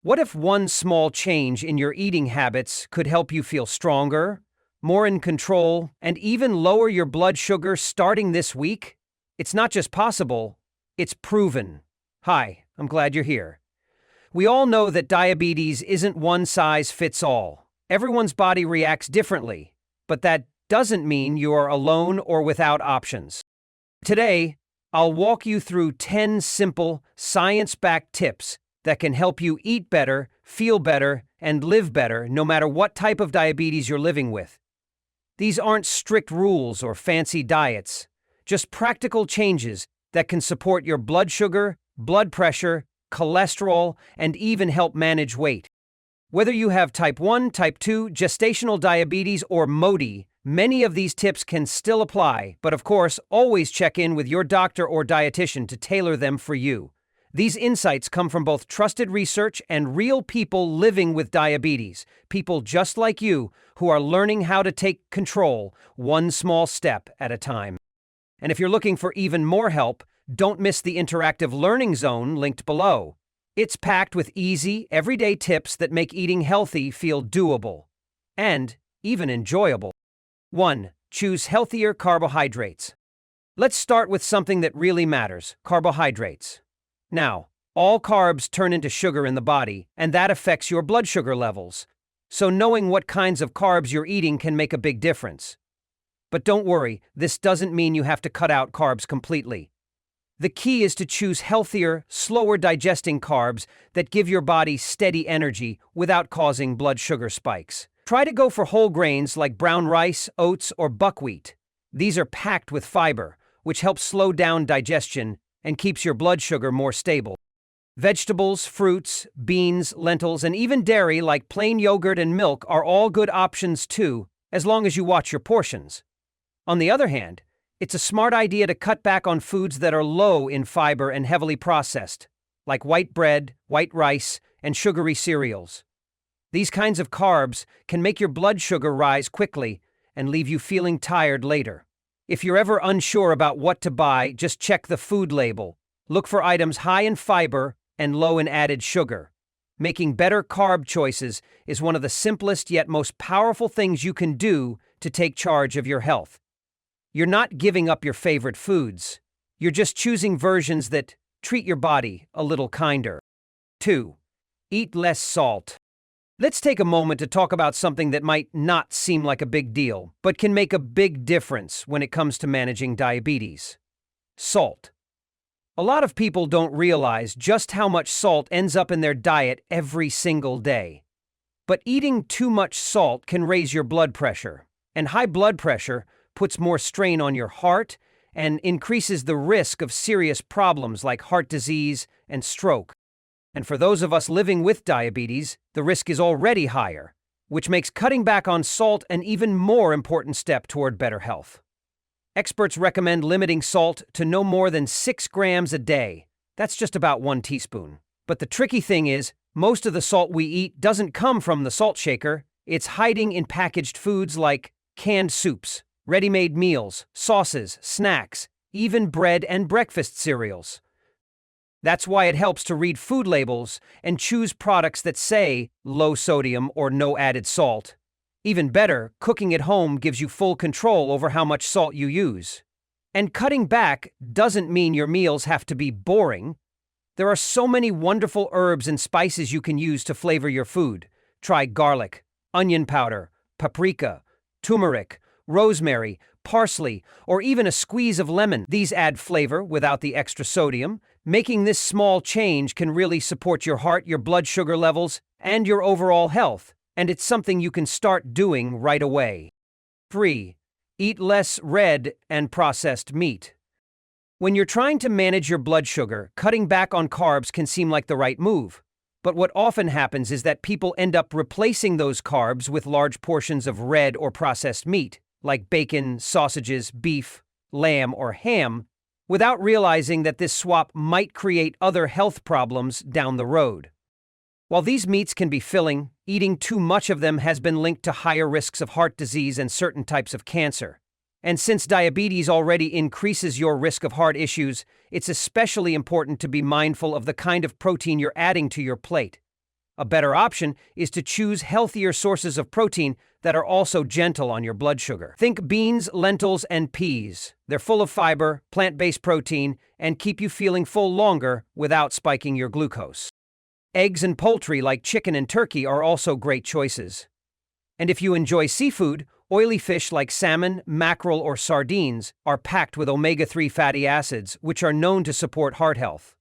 What if one small change in your eating habits could help you feel stronger, more in control, and even lower your blood sugar starting this week? It's not just possible, it's proven. Hi, I'm glad you're here. We all know that diabetes isn't one size fits all. Everyone's body reacts differently, but that doesn't mean you're alone or without options. Today, I'll walk you through 10 simple, science-backed tips that can help you eat better, feel better, and live better no matter what type of diabetes you're living with. These aren't strict rules or fancy diets, just practical changes that can support your blood sugar, blood pressure, cholesterol, and even help manage weight. Whether you have type 1, type 2, gestational diabetes, or MODI, many of these tips can still apply, but of course, always check in with your doctor or dietitian to tailor them for you. These insights come from both trusted research and real people living with diabetes, people just like you who are learning how to take control one small step at a time. And if you're looking for even more help, don't miss the interactive learning zone linked below. It's packed with easy, everyday tips that make eating healthy feel doable and even enjoyable. 1. Choose healthier carbohydrates. Let's start with something that really matters: carbohydrates. Now, all carbs turn into sugar in the body, and that affects your blood sugar levels. So knowing what kinds of carbs you're eating can make a big difference. But don't worry, this doesn't mean you have to cut out carbs completely. The key is to choose healthier, slower digesting carbs that give your body steady energy without causing blood sugar spikes. Try to go for whole grains like brown rice, oats, or buckwheat. These are packed with fiber, which helps slow down digestion and keeps your blood sugar more stable. Vegetables, fruits, beans, lentils, and even dairy like plain yogurt and milk are all good options too, as long as you watch your portions. On the other hand, it's a smart idea to cut back on foods that are low in fiber and heavily processed, like white bread, white rice, and sugary cereals. These kinds of carbs can make your blood sugar rise quickly and leave you feeling tired later. If you're ever unsure about what to buy, just check the food label. Look for items high in fiber and low in added sugar. Making better carb choices is one of the simplest yet most powerful things you can do to take charge of your health. You're not giving up your favorite foods. You're just choosing versions that treat your body a little kinder. 2. Eat less salt. Let's take a moment to talk about something that might not seem like a big deal, but can make a big difference when it comes to managing diabetes: salt. A lot of people don't realize just how much salt ends up in their diet every single day. But eating too much salt can raise your blood pressure, and high blood pressure puts more strain on your heart and increases the risk of serious problems like heart disease and stroke. And for those of us living with diabetes, the risk is already higher, which makes cutting back on salt an even more important step toward better health. Experts recommend limiting salt to no more than 6 grams a day. That's just about 1 teaspoon. But the tricky thing is, most of the salt we eat doesn't come from the salt shaker. It's hiding in packaged foods like canned soups, ready-made meals, sauces, snacks, even bread and breakfast cereals. That's why it helps to read food labels and choose products that say low sodium or no added salt. Even better, cooking at home gives you full control over how much salt you use. And cutting back doesn't mean your meals have to be boring. There are so many wonderful herbs and spices you can use to flavor your food. Try garlic, onion powder, paprika, turmeric, rosemary, parsley, or even a squeeze of lemon. These add flavor without the extra sodium. Making this small change can really support your heart, your blood sugar levels, and your overall health, and it's something you can start doing right away. 3. Eat less red and processed meat. When you're trying to manage your blood sugar, cutting back on carbs can seem like the right move. But what often happens is that people end up replacing those carbs with large portions of red or processed meat, like bacon, sausages, beef, lamb, or ham, without realizing that this swap might create other health problems down the road. While these meats can be filling, eating too much of them has been linked to higher risks of heart disease and certain types of cancer. And since diabetes already increases your risk of heart issues, it's especially important to be mindful of the kind of protein you're adding to your plate. A better option is to choose healthier sources of protein that are also gentle on your blood sugar. Think beans, lentils, and peas. They're full of fiber, plant-based protein, and keep you feeling full longer without spiking your glucose. Eggs and poultry like chicken and turkey are also great choices. And if you enjoy seafood, oily fish like salmon, mackerel, or sardines are packed with omega-3 fatty acids, which are known to support heart health.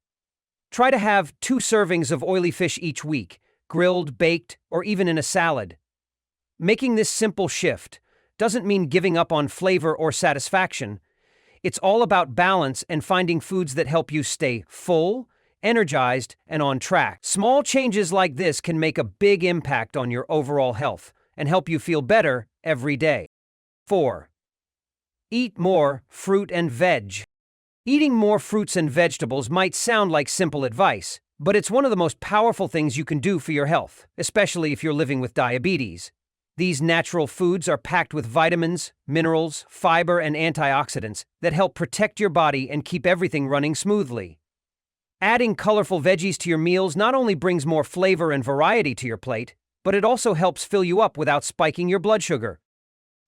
Try to have 2 servings of oily fish each week, grilled, baked, or even in a salad. Making this simple shift doesn't mean giving up on flavor or satisfaction. It's all about balance and finding foods that help you stay full, energized, and on track. Small changes like this can make a big impact on your overall health and help you feel better every day. 4. Eat more fruit and veg. Eating more fruits and vegetables might sound like simple advice, but it's one of the most powerful things you can do for your health, especially if you're living with diabetes. These natural foods are packed with vitamins, minerals, fiber, and antioxidants that help protect your body and keep everything running smoothly. Adding colorful veggies to your meals not only brings more flavor and variety to your plate, but it also helps fill you up without spiking your blood sugar.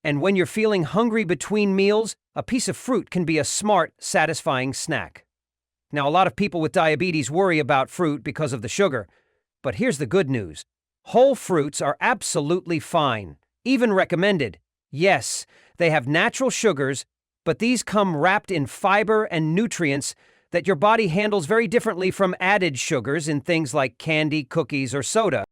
And when you're feeling hungry between meals, a piece of fruit can be a smart, satisfying snack. Now, a lot of people with diabetes worry about fruit because of the sugar, but here's the good news. Whole fruits are absolutely fine, even recommended. Yes, they have natural sugars, but these come wrapped in fiber and nutrients that your body handles very differently from added sugars in things like candy, cookies, or soda.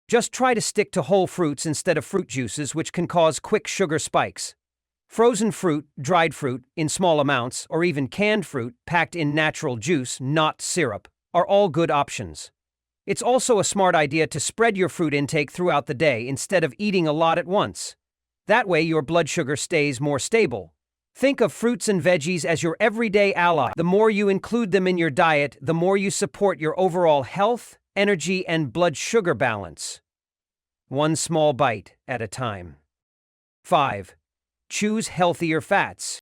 Just try to stick to whole fruits instead of fruit juices, which can cause quick sugar spikes. Frozen fruit, dried fruit in small amounts, or even canned fruit packed in natural juice, not syrup, are all good options. It's also a smart idea to spread your fruit intake throughout the day instead of eating a lot at once. That way, your blood sugar stays more stable. Think of fruits and veggies as your everyday ally. The more you include them in your diet, the more you support your overall health, energy, and blood sugar balance. One small bite at a time. 5. Choose healthier fats.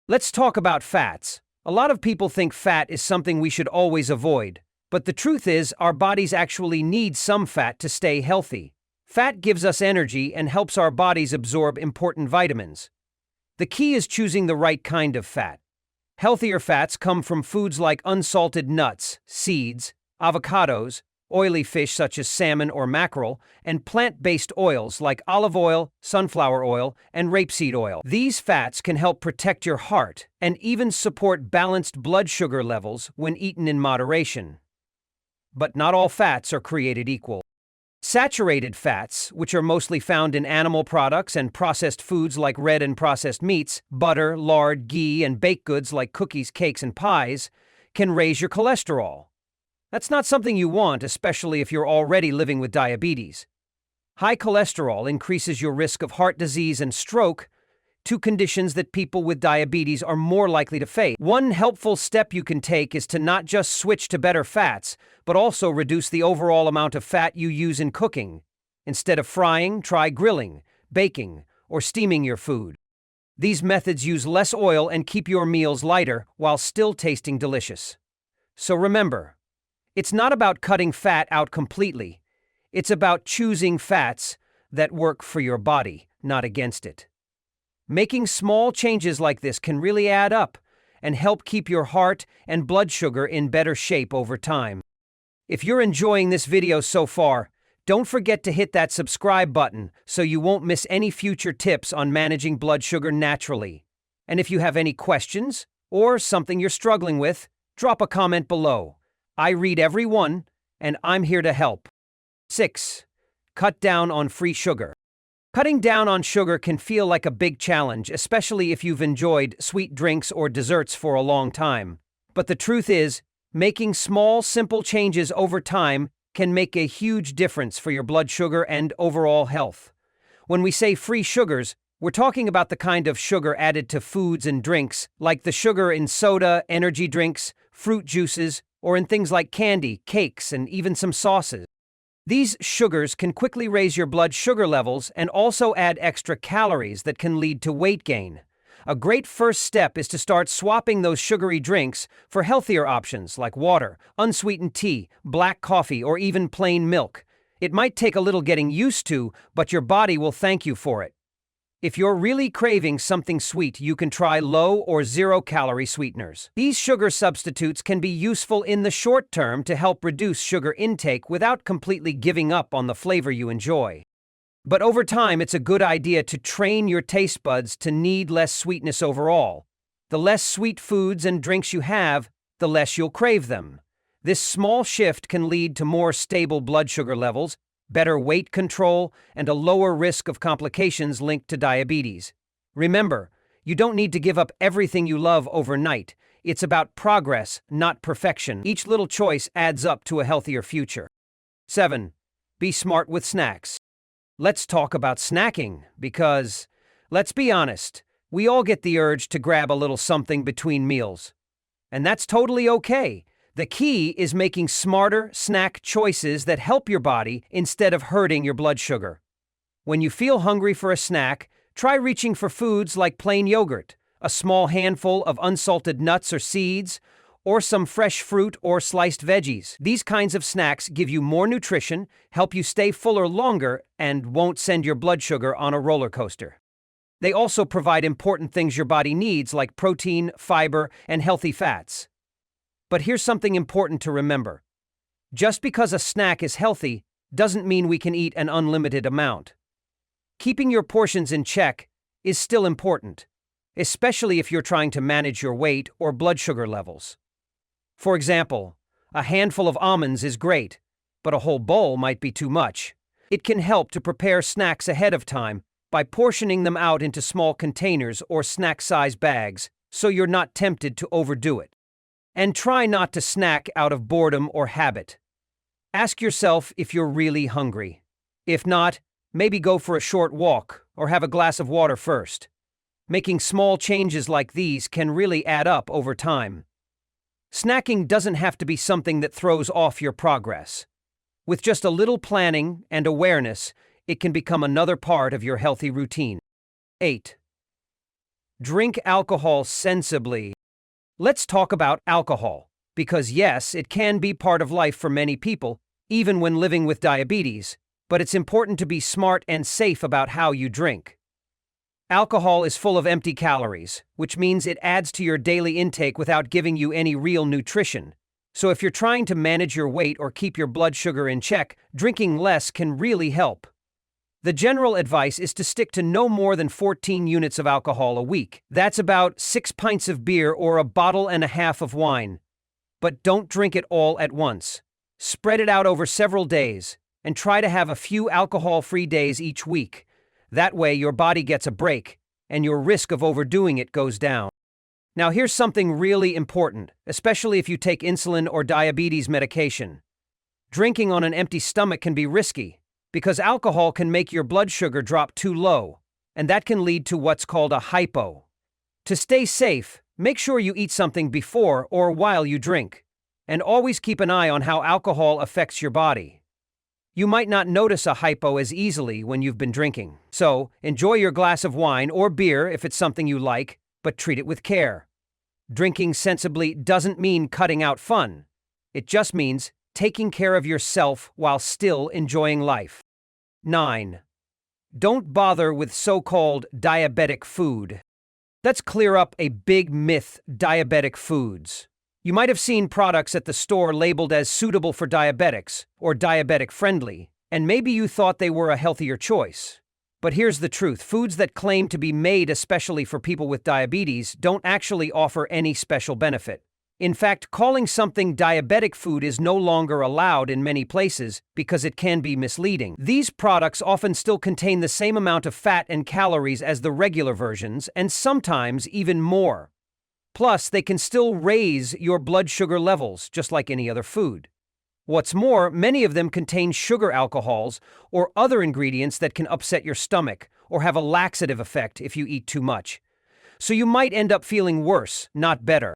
Let's talk about fats. A lot of people think fat is something we should always avoid, but the truth is our bodies actually need some fat to stay healthy. Fat gives us energy and helps our bodies absorb important vitamins. The key is choosing the right kind of fat. Healthier fats come from foods like unsalted nuts, seeds, avocados, oily fish such as salmon or mackerel, and plant-based oils like olive oil, sunflower oil, and rapeseed oil. These fats can help protect your heart and even support balanced blood sugar levels when eaten in moderation. But not all fats are created equal. Saturated fats, which are mostly found in animal products and processed foods like red and processed meats, butter, lard, ghee, and baked goods like cookies, cakes, and pies, can raise your cholesterol. That's not something you want, especially if you're already living with diabetes. High cholesterol increases your risk of heart disease and stroke, 2 conditions that people with diabetes are more likely to face. One helpful step you can take is to not just switch to better fats, but also reduce the overall amount of fat you use in cooking. Instead of frying, try grilling, baking, or steaming your food. These methods use less oil and keep your meals lighter while still tasting delicious. So remember, it's not about cutting fat out completely. It's about choosing fats that work for your body, not against it. Making small changes like this can really add up and help keep your heart and blood sugar in better shape over time. If you're enjoying this video so far, don't forget to hit that subscribe button so you won't miss any future tips on managing blood sugar naturally. And if you have any questions or something you're struggling with, drop a comment below. I read every one, and I'm here to help. 6. Cut down on free sugar. Cutting down on sugar can feel like a big challenge, especially if you've enjoyed sweet drinks or desserts for a long time. But the truth is, making small, simple changes over time can make a huge difference for your blood sugar and overall health. When we say free sugars, we're talking about the kind of sugar added to foods and drinks, like the sugar in soda, energy drinks, fruit juices, or in things like candy, cakes, and even some sauces. These sugars can quickly raise your blood sugar levels and also add extra calories that can lead to weight gain. A great first step is to start swapping those sugary drinks for healthier options like water, unsweetened tea, black coffee, or even plain milk. It might take a little getting used to, but your body will thank you for it. If you're really craving something sweet, you can try low or zero-calorie sweeteners. These sugar substitutes can be useful in the short term to help reduce sugar intake without completely giving up on the flavor you enjoy. But over time, it's a good idea to train your taste buds to need less sweetness overall. The less sweet foods and drinks you have, the less you'll crave them. This small shift can lead to more stable blood sugar levels, better weight control, and a lower risk of complications linked to diabetes. Remember, you don't need to give up everything you love overnight. It's about progress, not perfection. Each little choice adds up to a healthier future. 7. Be smart with snacks. Let's talk about snacking, because, let's be honest, we all get the urge to grab a little something between meals. And that's totally okay. The key is making smarter snack choices that help your body instead of hurting your blood sugar. When you feel hungry for a snack, try reaching for foods like plain yogurt, a small handful of unsalted nuts or seeds, or some fresh fruit or sliced veggies. These kinds of snacks give you more nutrition, help you stay fuller longer, and won't send your blood sugar on a roller coaster. They also provide important things your body needs like protein, fiber, and healthy fats. But here's something important to remember. Just because a snack is healthy doesn't mean we can eat an unlimited amount. Keeping your portions in check is still important, especially if you're trying to manage your weight or blood sugar levels. For example, a handful of almonds is great, but a whole bowl might be too much. It can help to prepare snacks ahead of time by portioning them out into small containers or snack-size bags so you're not tempted to overdo it. And try not to snack out of boredom or habit. Ask yourself if you're really hungry. If not, maybe go for a short walk or have a glass of water first. Making small changes like these can really add up over time. Snacking doesn't have to be something that throws off your progress. With just a little planning and awareness, it can become another part of your healthy routine. 8. Drink alcohol sensibly. Let's talk about alcohol, because yes, it can be part of life for many people, even when living with diabetes, but it's important to be smart and safe about how you drink. Alcohol is full of empty calories, which means it adds to your daily intake without giving you any real nutrition. So if you're trying to manage your weight or keep your blood sugar in check, drinking less can really help. The general advice is to stick to no more than 14 units of alcohol a week. That's about 6 pints of beer or a bottle and a half of wine. But don't drink it all at once. Spread it out over several days, and try to have a few alcohol-free days each week. That way your body gets a break, and your risk of overdoing it goes down. Now here's something really important, especially if you take insulin or diabetes medication. Drinking on an empty stomach can be risky, because alcohol can make your blood sugar drop too low, and that can lead to what's called a hypo. To stay safe, make sure you eat something before or while you drink, and always keep an eye on how alcohol affects your body. You might not notice a hypo as easily when you've been drinking, so enjoy your glass of wine or beer if it's something you like, but treat it with care. Drinking sensibly doesn't mean cutting out fun. It just means taking care of yourself while still enjoying life. 9. Don't bother with so-called diabetic food. Let's clear up a big myth: diabetic foods. You might have seen products at the store labeled as suitable for diabetics or diabetic-friendly, and maybe you thought they were a healthier choice. But here's the truth: foods that claim to be made especially for people with diabetes don't actually offer any special benefit. In fact, calling something diabetic food is no longer allowed in many places because it can be misleading. These products often still contain the same amount of fat and calories as the regular versions, and sometimes even more. Plus, they can still raise your blood sugar levels, just like any other food. What's more, many of them contain sugar alcohols or other ingredients that can upset your stomach or have a laxative effect if you eat too much. So you might end up feeling worse, not better.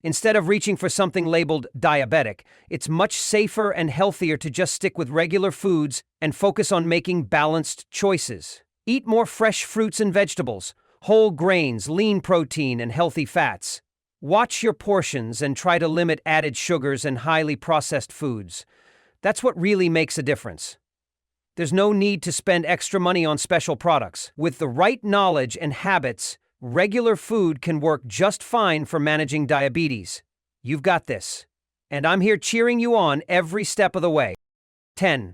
Instead of reaching for something labeled diabetic, it's much safer and healthier to just stick with regular foods and focus on making balanced choices. Eat more fresh fruits and vegetables, whole grains, lean protein, and healthy fats. Watch your portions and try to limit added sugars and highly processed foods. That's what really makes a difference. There's no need to spend extra money on special products. With the right knowledge and habits, regular food can work just fine for managing diabetes. You've got this. And I'm here cheering you on every step of the way. 10.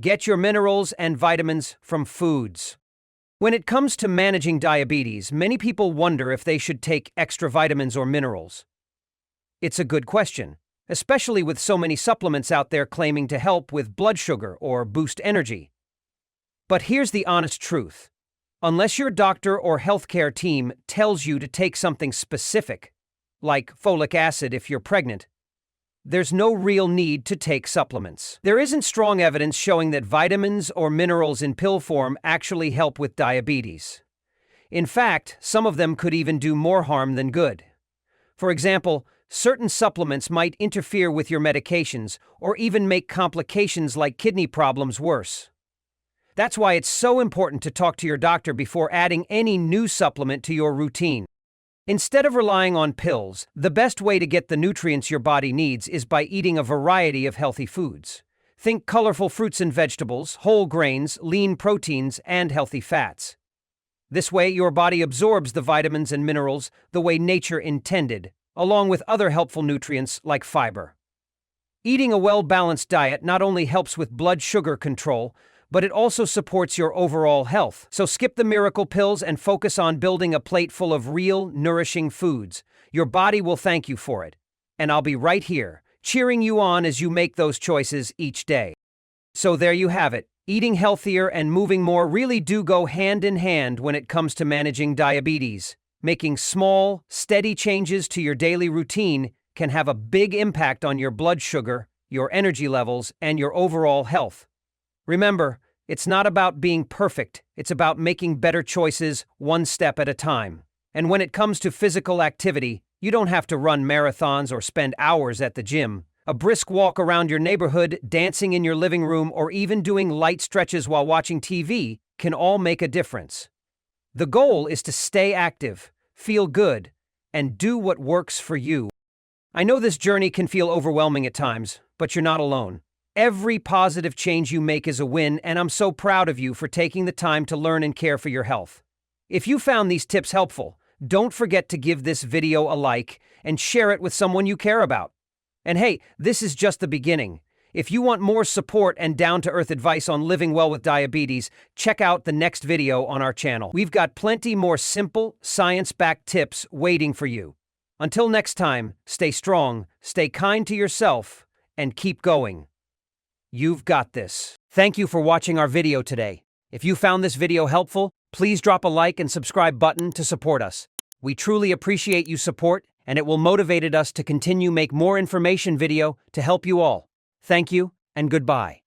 Get your minerals and vitamins from foods. When it comes to managing diabetes, many people wonder if they should take extra vitamins or minerals. It's a good question, especially with so many supplements out there claiming to help with blood sugar or boost energy. But here's the honest truth. Unless your doctor or healthcare team tells you to take something specific, like folic acid if you're pregnant, there's no real need to take supplements. There isn't strong evidence showing that vitamins or minerals in pill form actually help with diabetes. In fact, some of them could even do more harm than good. For example, certain supplements might interfere with your medications or even make complications like kidney problems worse. That's why it's so important to talk to your doctor before adding any new supplement to your routine. Instead of relying on pills, the best way to get the nutrients your body needs is by eating a variety of healthy foods. Think colorful fruits and vegetables, whole grains, lean proteins, and healthy fats. This way, your body absorbs the vitamins and minerals the way nature intended, along with other helpful nutrients like fiber. Eating a well-balanced diet not only helps with blood sugar control, but it also supports your overall health. So skip the miracle pills and focus on building a plate full of real, nourishing foods. Your body will thank you for it. And I'll be right here, cheering you on as you make those choices each day. So there you have it. Eating healthier and moving more really do go hand in hand when it comes to managing diabetes. Making small, steady changes to your daily routine can have a big impact on your blood sugar, your energy levels, and your overall health. Remember, it's not about being perfect, it's about making better choices one step at a time. And when it comes to physical activity, you don't have to run marathons or spend hours at the gym. A brisk walk around your neighborhood, dancing in your living room, or even doing light stretches while watching TV can all make a difference. The goal is to stay active, feel good, and do what works for you. I know this journey can feel overwhelming at times, but you're not alone. Every positive change you make is a win, and I'm so proud of you for taking the time to learn and care for your health. If you found these tips helpful, don't forget to give this video a like and share it with someone you care about. And hey, this is just the beginning. If you want more support and down-to-earth advice on living well with diabetes, check out the next video on our channel. We've got plenty more simple, science-backed tips waiting for you. Until next time, stay strong, stay kind to yourself, and keep going. You've got this. Thank you for watching our video today. If you found this video helpful, please drop a like and subscribe button to support us. We truly appreciate you support, and it will motivate us to continue make more information video to help you all. Thank you, and goodbye.